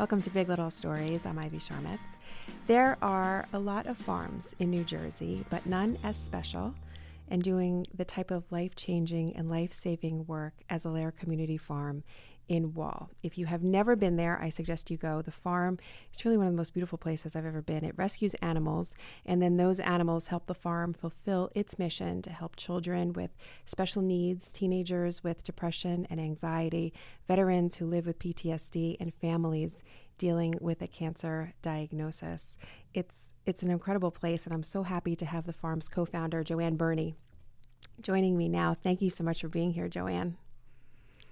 Welcome to Big Little Stories. I'm Ivy Sharmetz. There are a lot of farms in New Jersey, but none as special and doing the type of life-changing and life-saving work as Allaire Community Farm in Wall. If you have never been there, I suggest you go. The farm is truly one of the most beautiful places I've ever been. It rescues animals, and then those animals help the farm fulfill its mission to help children with special needs, teenagers with depression and anxiety, veterans who live with PTSD, and families dealing with a cancer diagnosis. It's an incredible place, and I'm so happy to have the farm's co-founder, JoAnn Burney, joining me now. Thank you so much for being here, JoAnn.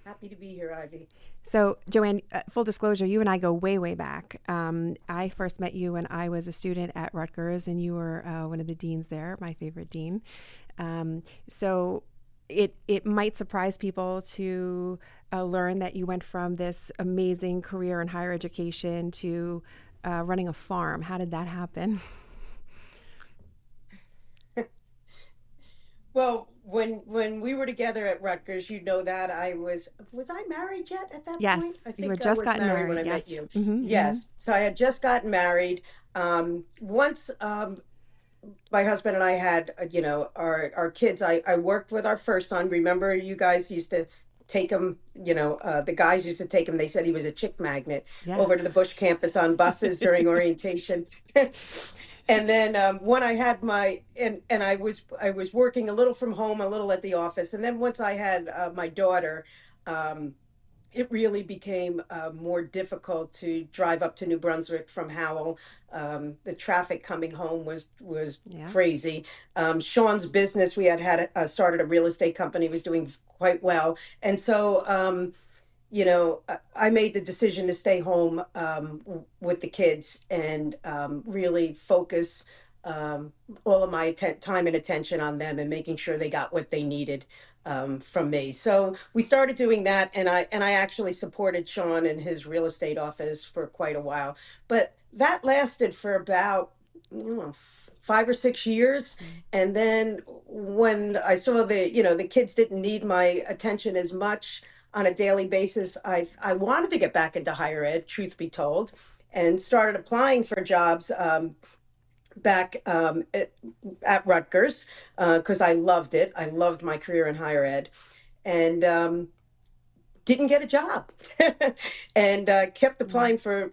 Happy to be here, Ivy. So, JoAnn, full disclosure, you and I go way, way back. I first met you when I was a student at Rutgers, and you were one of the deans there, my favorite dean. So it might surprise people to learn that you went from this amazing career in higher education to running a farm. How did that happen? Well, when we were together at Rutgers, you know that was I married yet at that Yes, point? I think you were I just was gotten married when I yes. met you. Mm-hmm, Yes. mm-hmm. So I had just gotten married. Once my husband and I had, our kids, I worked with our first son. Remember, you guys used to take him, the guys used to take him. They said he was a chick magnet over to the Bush campus on buses during orientation. And then when I had and I was working a little from home, a little at the office. And then once I had my daughter, it really became more difficult to drive up to New Brunswick from Howell. The traffic coming home was crazy. Sean's business, we had started a real estate company, was doing quite well. And so, I made the decision to stay home with the kids and really focus all of my time and attention on them and making sure they got what they needed from me. So we started doing that, and I actually supported Sean in his real estate office for quite a while. But that lasted for about 5 or 6 years. And then when I saw the kids didn't need my attention as much on a daily basis, I wanted to get back into higher ed, truth be told, and started applying for jobs back at Rutgers because I loved it. I loved my career in higher ed, and didn't get a job, and kept applying for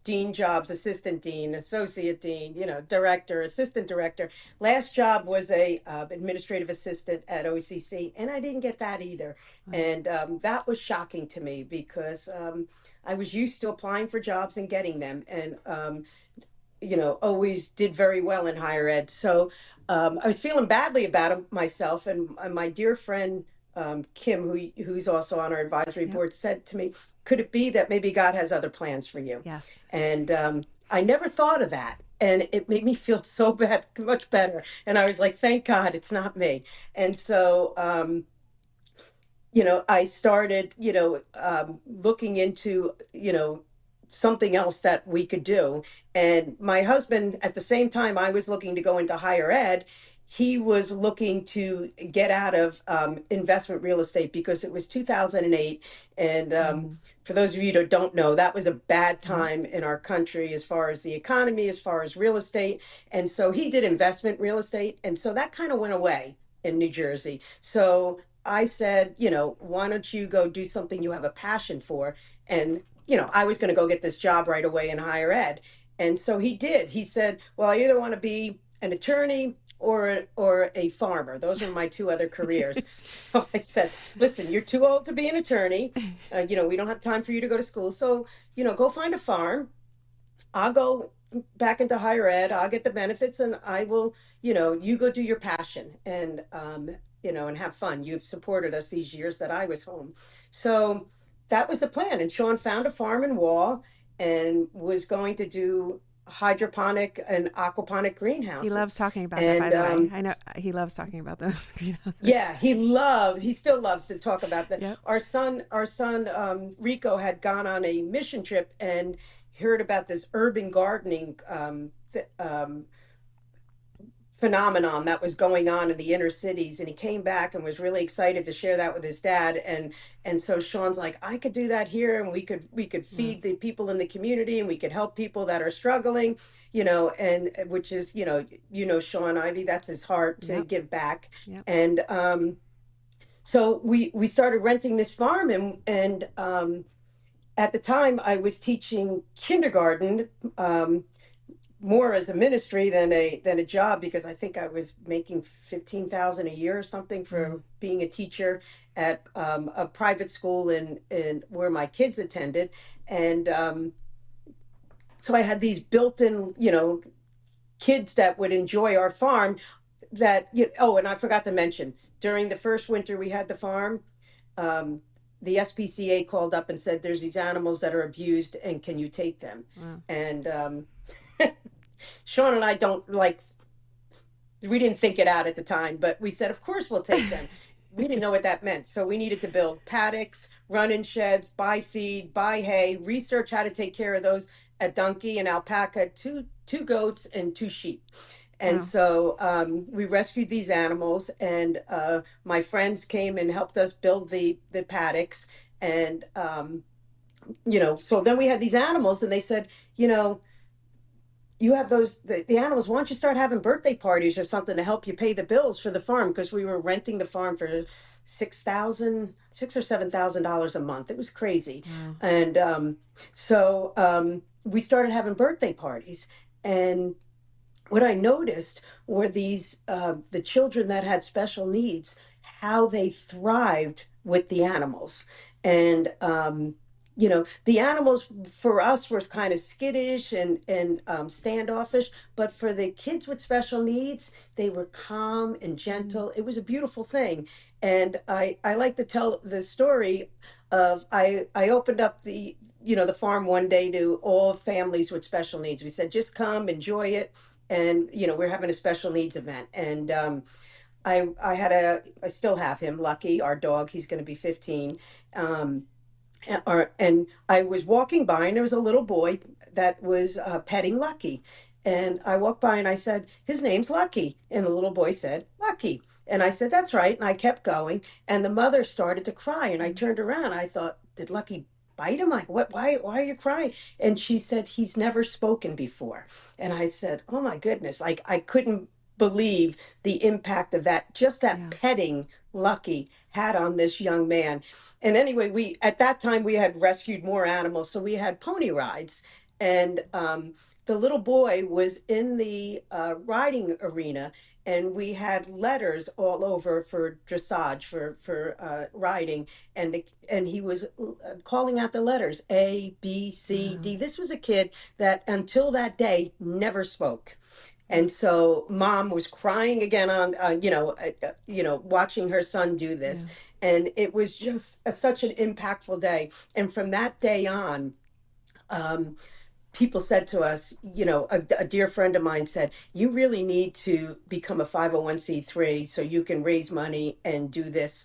dean jobs, assistant dean, associate dean, director, assistant director. Last job was a administrative assistant at OCC, and I didn't get that either. And that was shocking to me because I was used to applying for jobs and getting them, and always did very well in higher ed. So I was feeling badly about it myself, and my dear friend Kim, who's also on our advisory board, said to me, could it be that maybe God has other plans for you? Yes. And I never thought of that. And it made me feel so bad, much better. And I was like, thank God it's not me. And so, I started, looking into, something else that we could do. And my husband, at the same time I was looking to go into higher ed, he was looking to get out of investment real estate because it was 2008. And for those of you that don't know, that was a bad time in our country as far as the economy, as far as real estate. And so he did investment real estate. And so that kind of went away in New Jersey. So I said, why don't you go do something you have a passion for? And, I was going to go get this job right away in higher ed. And so he did. He said, well, I either want to be an attorney or a farmer. Those are my two other careers. So I said, listen, you're too old to be an attorney. We don't have time for you to go to school. So, go find a farm. I'll go back into higher ed. I'll get the benefits, and I will, you go do your passion and have fun. You've supported us these years that I was home. So that was the plan. And Sean found a farm in Wall and was going to do hydroponic and aquaponic greenhouses. He loves talking about that, by the way. I know he loves talking about those greenhouses. Yeah, he still loves to talk about that. Yep. Our son Rico had gone on a mission trip and heard about this urban gardening phenomenon that was going on in the inner cities, and he came back and was really excited to share that with his dad. And so Sean's like, I could do that here, and we could Wow. feed the people in the community, and we could help people that are struggling, and which is, Sean Ivy, that's his heart, to Yep. give back. Yep. And so we started renting this farm, and at the time I was teaching kindergarten, more as a ministry than a job, because I think I was making 15,000 a year or something Mm. for being a teacher at a private school in where my kids attended. And so I had these built-in, kids that would enjoy our farm. Oh, and I forgot to mention, during the first winter we had the farm, um, the SPCA called up and said, there's these animals that are abused, and can you take them? Wow. And Sean and I don't like, we didn't think it out at the time, but we said, of course we'll take them. We didn't know what that meant. So we needed to build paddocks, run in sheds, buy feed, buy hay, research how to take care of those, a donkey, an alpaca, two goats, and two sheep. And Wow. so we rescued these animals, and my friends came and helped us build the paddocks. And, so then we had these animals, and they said, you have the animals, why don't you start having birthday parties or something to help you pay the bills for the farm? Because we were renting the farm for $6,000 or $7,000 a month. It was crazy. Wow. And so we started having birthday parties. And what I noticed were these the children that had special needs, how they thrived with the animals. And the animals for us were kind of skittish and standoffish, but for the kids with special needs, they were calm and Mm. gentle. It was a beautiful thing. And I like to tell the story of, I opened up the farm one day to all families with special needs. We said, just come, enjoy it. And we're having a special needs event. And I still have him, Lucky, our dog. He's going to be 15. um and I was walking by, and there was a little boy that was petting Lucky. And I walked by and I said, his name's Lucky. And the little boy said, Lucky. And I said, that's right. And I kept going. And the mother started to cry. And I Mm. turned around. I thought, did Lucky bite him? Like, what? Why are you crying? And she said, he's never spoken before. And I said, oh my goodness. Like, I couldn't believe the impact of that, just that Yeah. petting Lucky had on this young man. And anyway, we at that time we had rescued more animals, so we had pony rides. And the little boy was in the riding arena, and we had letters all over for dressage, for riding. And he was calling out the letters A, B, C, D. Wow. This was a kid that until that day never spoke. Wow. And so mom was crying again on, watching her son do this. Yeah. And it was just such an impactful day. And from that day on, um, people said to us, a dear friend of mine said, you really need to become a 501(c)(3) so you can raise money and do this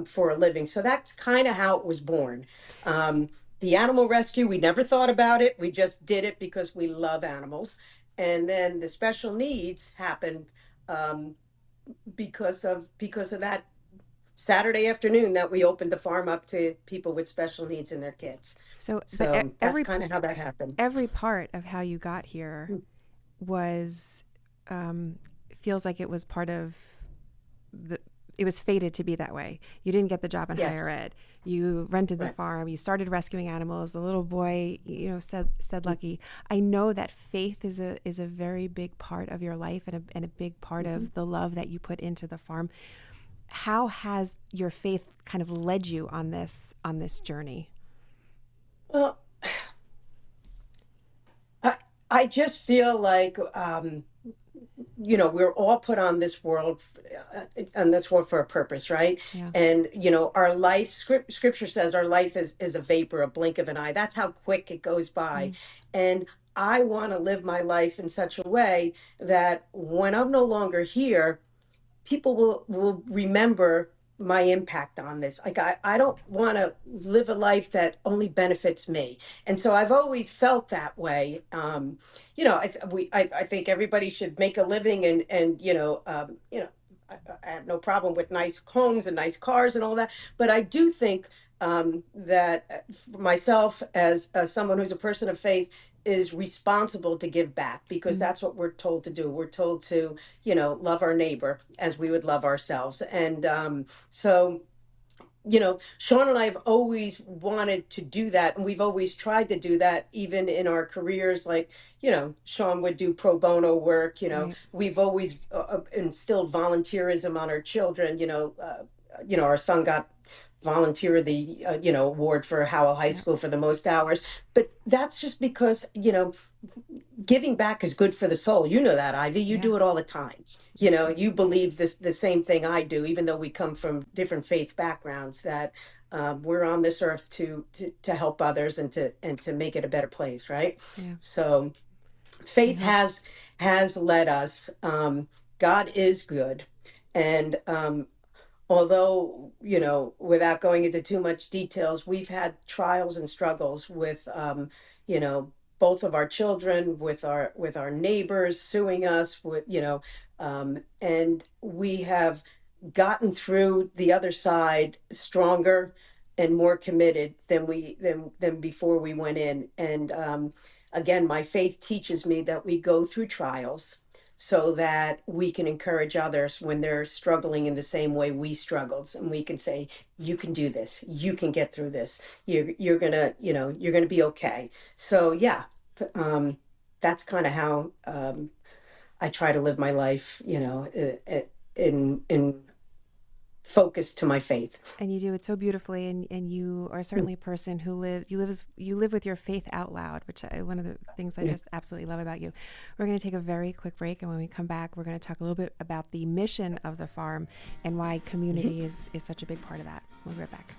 for a living. So that's kind of how it was born. Um, the animal rescue, we never thought about it. We just did it because we love animals. And then the special needs happened um, because of that Saturday afternoon that we opened the farm up to people with special needs and their kids. So, but So that's kind of how that happened. every part of how you got here was um, feels like it was part of the. It was fated to be that way. You didn't get the job in higher Yes, ed. You rented the right. farm. You started rescuing animals. The little boy, said Lucky. I know that faith is a very big part of your life and a big part Mm-hmm. of the love that you put into the farm. How has your faith kind of led you on this journey? Well, I I just feel like we're all put on this world for a purpose, right? Yeah. And our life, scripture says our life is a vapor, a blink of an eye. That's how quick it goes by. Mm. And I want to live my life in such a way that when I'm no longer here, people will remember my impact on this. Like I don't want to live a life that only benefits me. And so I've always felt that way. I think everybody should make a living, and I have no problem with nice homes and nice cars and all that. But I do think that myself, as someone who's a person of faith, is responsible to give back, because Mm, that's what we're told to do. We're told to, love our neighbor as we would love ourselves. And so, Sean and I have always wanted to do that, and we've always tried to do that, even in our careers. Like, Sean would do pro bono work. right. We've always instilled volunteerism on our children. Our son got volunteer of the award for Howell High Yeah. School for the most hours. But that's just because, giving back is good for the soul. You know that, Ivy. You Yeah. do it all the time. You believe the same thing I do, even though we come from different faith backgrounds. That we're on this earth to help others, and to make it a better place, right? Yeah. So We faith hope. has led us. God is good, and although, without going into too much details, we've had trials and struggles with you know both of our children, with our neighbors suing us, and we have gotten through the other side stronger and more committed than before we went in. And again, my faith teaches me that we go through trials so that we can encourage others when they're struggling in the same way we struggled, and we can say, you can do this, you can get through this, you're gonna be okay. So yeah, that's kind of how I try to live my life, in focus to my faith. And you do it so beautifully, and you are certainly a person who you live with your faith out loud, which one of the things I Yeah. just absolutely love about you. We're going to take a very quick break, and when we come back, we're going to talk a little bit about the mission of the farm and why Mhm. community is such a big part of that. We'll be right back.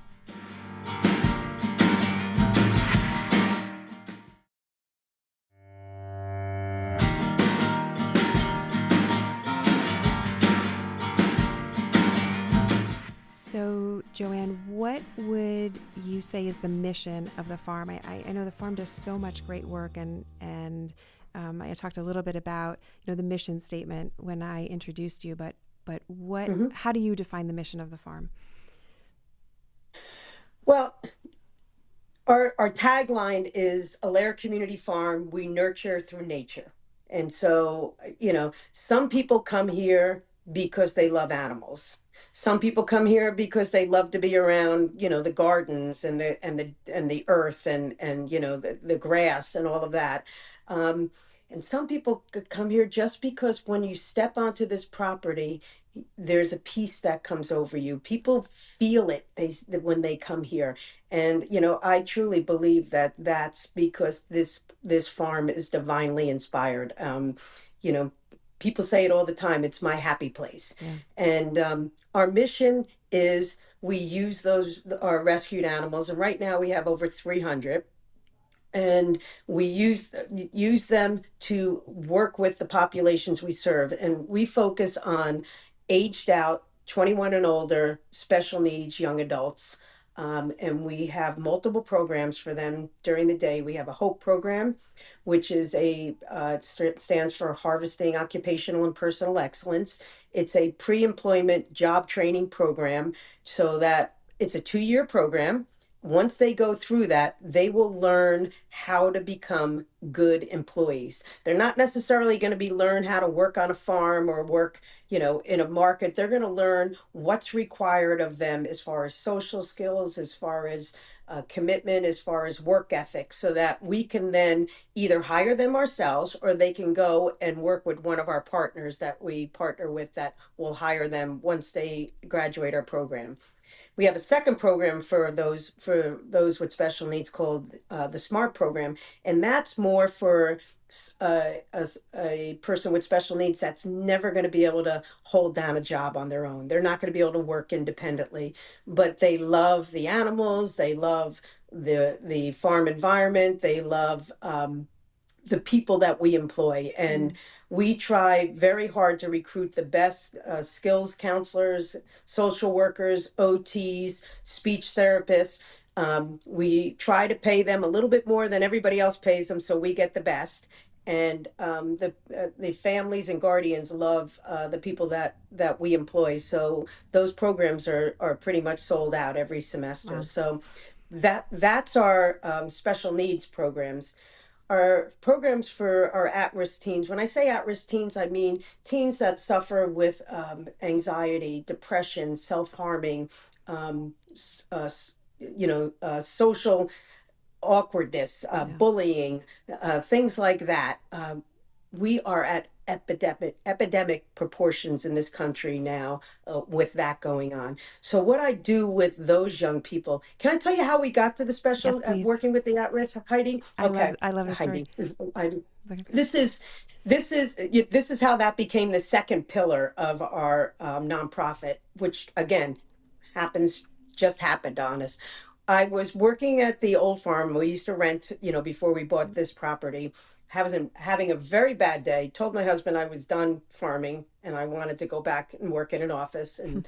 So, JoAnn, what would you say is the mission of the farm? I know the farm does so much great work, and I talked a little bit about the mission statement when I introduced you, but Mhm. how do you define the mission of the farm? Well, our tagline is Allaire Community Farm. We nurture through nature. And so, some people come here because they love animals. Some people come here because they love to be around, the gardens and the earth, and the grass and all of that. Um, and some people could come here just because when you step onto this property, there's a peace that comes over you. People feel it when they come here. And I truly believe that that's because this farm is divinely inspired. You know, People say it all the time. It's my happy place. Yeah. And our mission is we use those our rescued animals, and right now we have over 300, and we use them to work with the populations we serve, and we focus on aged out, 21 and older, special needs young adults. And we have multiple programs for them during the day. We have a hope program, which is stands for harvesting occupational and personal excellence. It's a pre-employment job training program, so that it's a 2-year program. Once they go through that, they will learn how to become good employees. They're not necessarily going to be learn how to work on a farm or work, in a market. They're going to learn what's required of them as far as social skills, as far as commitment, as far as work ethic, so that we can then either hire them ourselves, or they can go and work with one of our partners that we partner with, that will hire them once they graduate our program. We have a second program for those with special needs, called the SMART program, and that's more for a person with special needs that's never going to be able to hold down a job on their own. They're not going to be able to work independently, but they love the animals, they love the farm environment, they love the people that we employ. And Mm. we try very hard to recruit the best skills counselors, social workers, OTs, speech therapists. We try to pay them a little bit more than everybody else pays them, so we get the best. And the families and guardians love the people that we employ. So those programs are pretty much sold out every semester. Wow. So that's our special needs programs. Our programs for our at-risk teens. When I say at-risk teens, I mean teens that suffer with anxiety, depression, self-harming, social awkwardness, Yeah. bullying, things like that. We are at epidemic proportions in this country now with that going on. So what I do with those young people, can I tell you how we got to the Yes, special please. working with the at-risk, Heidi? Okay, I love the story. Heidi, I, Okay. this is this is how that became the second pillar of our nonprofit, which again happens just happened on us. I was working at the old farm. We used to rent, before we bought this property. I was having a very bad day. Told my husband I was done farming and I wanted to go back and work in an office and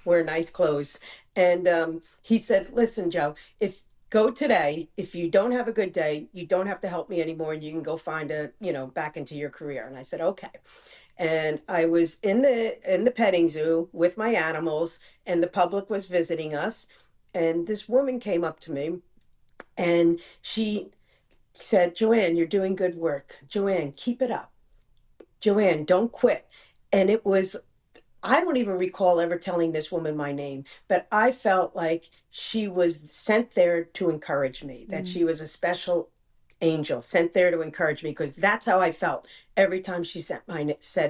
wear nice clothes. And he said, "Listen, Joe, if go today. If you don't have a good day, you don't have to help me anymore, and you can go find back into your career." And I said, "Okay." And I was in the petting zoo with my animals, and the public was visiting us. And this woman came up to me and she said, "JoAnn, you're doing good work. JoAnn, keep it up. JoAnn, don't quit." And it was, I don't even recall ever telling this woman my name, but I felt like she was sent there to encourage me, that Mm. she was a special angel sent there to encourage me, because that's how I felt every time she said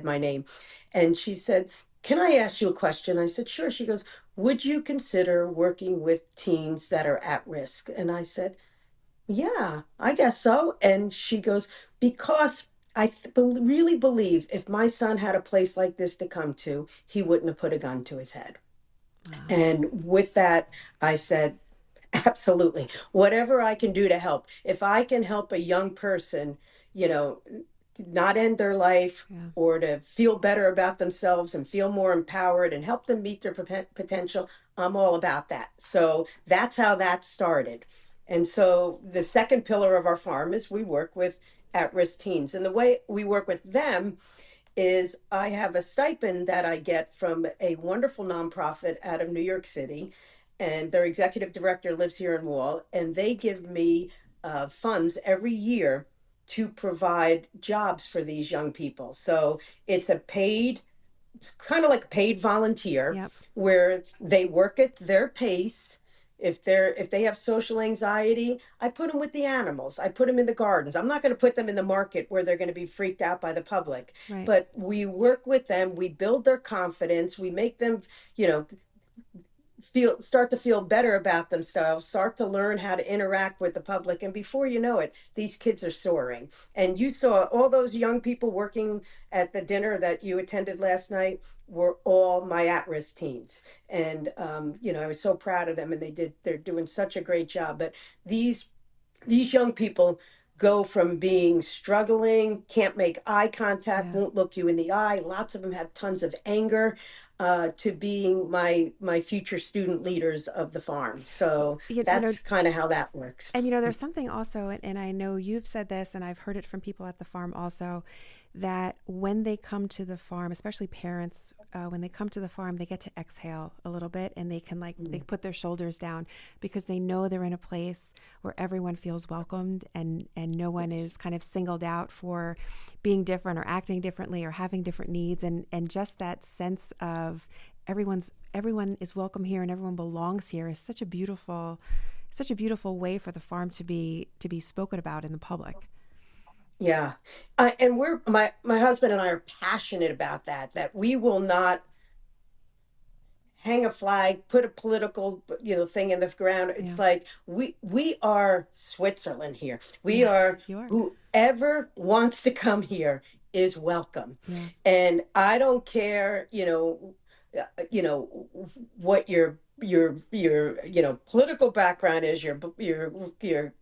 my name. And she said, "Can I ask you a question?" I said, "Sure." She goes, "Would you consider working with teens that are at risk?" And I said, "Yeah, I guess so." And she goes, "Because really believe if my son had a place like this to come to, he wouldn't have put a gun to his head." Wow. And with that, I said, absolutely. Whatever I can do to help. If I can help a young person, you know, not end their life Yeah. or to feel better about themselves and feel more empowered and help them meet their potential, I'm all about that. So that's how that started. And so the second pillar of our farm is we work with at-risk teens. And the way we work with them is I have a stipend that I get from a wonderful nonprofit out of New York City, and their executive director lives here in Wall, and they give me funds every year to provide jobs for these young people. So it's a paid, it's kind of like a paid volunteer Yep. where they work at their pace. If they have social anxiety, I put them with the animals. I put them in the gardens. I'm not going to put them in the market where they're going to be freaked out by the public. Right. But we work with them, we build their confidence, we make them, you know, start to feel better about themselves, start to learn how to interact with the public, and before you know it, these kids are soaring. And you saw all those young people working at the dinner that you attended last night were all my at-risk teens. And I was so proud of them, and they're doing such a great job. But these young people go from being struggling, can't make eye contact, Yeah. won't look you in the eye. Lots of them have tons of anger, to being my future student leaders of the farm. So You know, that's kind of how that works. and there's something also, and I know you've said this, and I've heard it from people at the farm also, that when they come to the farm, especially parents, when they come to the farm, they get to exhale a little bit, and they can they put their shoulders down because they know they're in a place where everyone feels welcomed, and no one Yes. is kind of singled out for being different or acting differently or having different needs, and just that sense of everyone is welcome here and everyone belongs here is such a beautiful way for the farm to be spoken about in the public. Yeah. And my husband and I are passionate about that we will not hang a flag, put a political, thing in the ground. It's Yeah. like we are Switzerland here. We Yeah. are, You are. whoever wants to come here is welcome. Yeah. And I don't care, what your political background is, your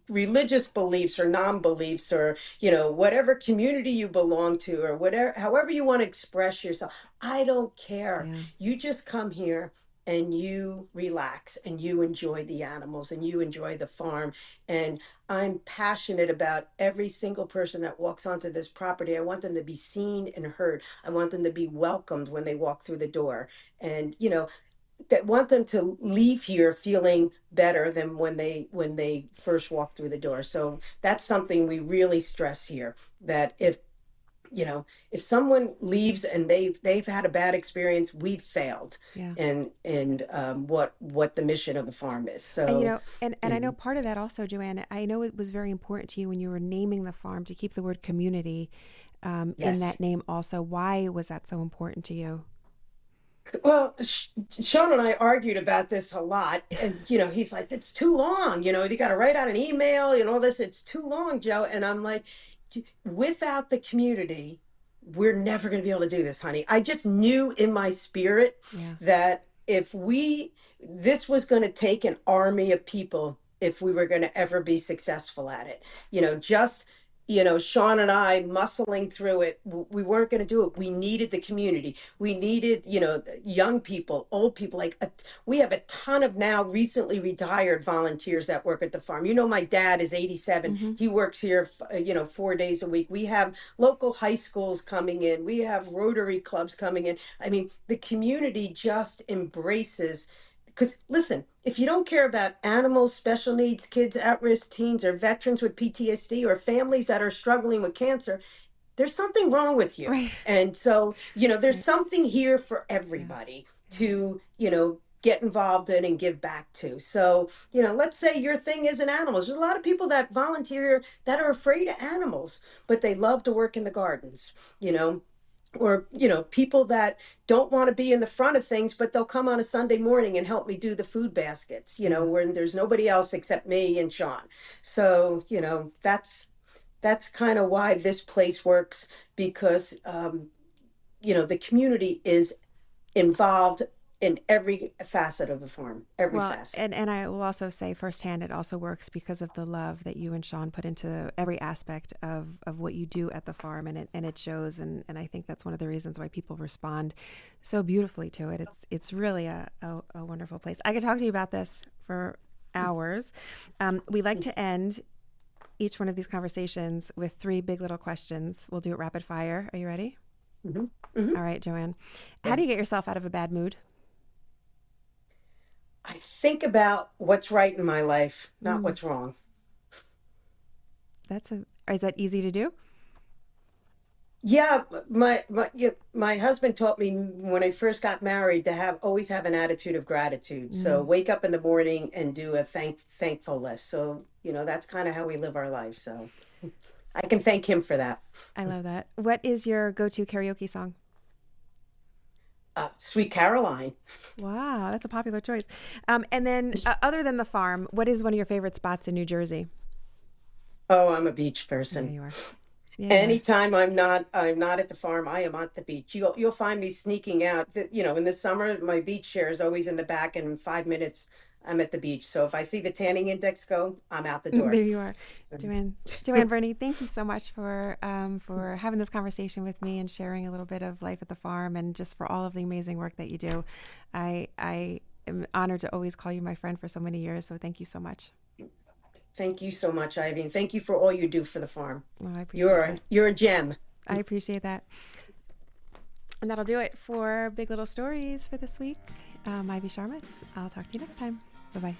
religious beliefs or non-beliefs, or whatever community you belong to, or whatever, however you want to express yourself. I don't care. Yeah. You just come here and you relax and you enjoy the animals and you enjoy the farm. And I'm passionate about every single person that walks onto this property. I want them to be seen and heard. I want them to be welcomed when they walk through the door. And that want them to leave here feeling better than when they first walk through the door. So that's something we really stress here, that if someone leaves and they've had a bad experience, we've failed. Yeah. And what the mission of the farm is. And So and I know part of that also, JoAnn, I know it was very important to you when you were naming the farm to keep the word community in yes. that name also. Why was that so important to you? Well, Sean and I argued about this a lot, and he's like, "It's too long. You got to write out an email and all this. It's too long, Joe." And I'm like, "Without the community, we're never going to be able to do this, honey." I just knew in my spirit Yeah. that if this was going to take an army of people if we were going to ever be successful at it. Just Sean and I muscling through it, we weren't going to do it. We needed the community. We needed, young people, old people. We have a ton of now recently retired volunteers that work at the farm. My dad is 87. Mm-hmm. He works here, 4 days a week. We have local high schools coming in. We have Rotary clubs coming in. I mean, the community just embraces. Because listen, if you don't care about animals, special needs, kids, at-risk teens, or veterans with PTSD, or families that are struggling with cancer, there's something wrong with you. Right. And so, there's Right. something here for everybody to, get involved in and give back to. So, let's say your thing isn't animals. There's a lot of people that volunteer that are afraid of animals, but they love to work in the gardens, or people that don't want to be in the front of things, but they'll come on a Sunday morning and help me do the food baskets, when there's nobody else except me and Sean. So that's kind of why this place works, because the community is involved in every facet of the farm, every facet. And I will also say firsthand, it also works because of the love that you and Sean put into every aspect of what you do at the farm, and it shows. And I think that's one of the reasons why people respond so beautifully to it. It's really a wonderful place. I could talk to you about this for hours. We like to end each one of these conversations with 3 big little questions. We'll do it rapid fire. Are you ready? Mm-hmm. Mm-hmm. All right, JoAnn. How do you get yourself out of a bad mood? I think about what's right in my life, not what's wrong. Is that easy to do? Yeah, my husband taught me when I first got married to always have an attitude of gratitude. So wake up in the morning and do a thankful list. So, that's kind of how we live our life. So I can thank him for that. I love that. What is your go-to karaoke song? Sweet Caroline. Wow, that's a popular choice. And then other than the farm, what is one of your favorite spots in New Jersey? Oh, I'm a beach person. There you are. Yeah. Anytime I'm not at the farm, I am at the beach. You'll find me sneaking out. In the summer, my beach chair is always in the back, and in 5 minutes, I'm at the beach. So if I see the tanning index go, I'm out the door. There you are. So. JoAnn, Burney, thank you so much for having this conversation with me and sharing a little bit of life at the farm, and just for all of the amazing work that you do. I am honored to always call you my friend for so many years. So thank you so much. Thank you so much, Ivy. And thank you for all you do for the farm. Oh, I appreciate that. You're a gem. I appreciate that. And that'll do it for Big Little Stories for this week. I'm Ivy Sharmatz. I'll talk to you next time. Bye-bye.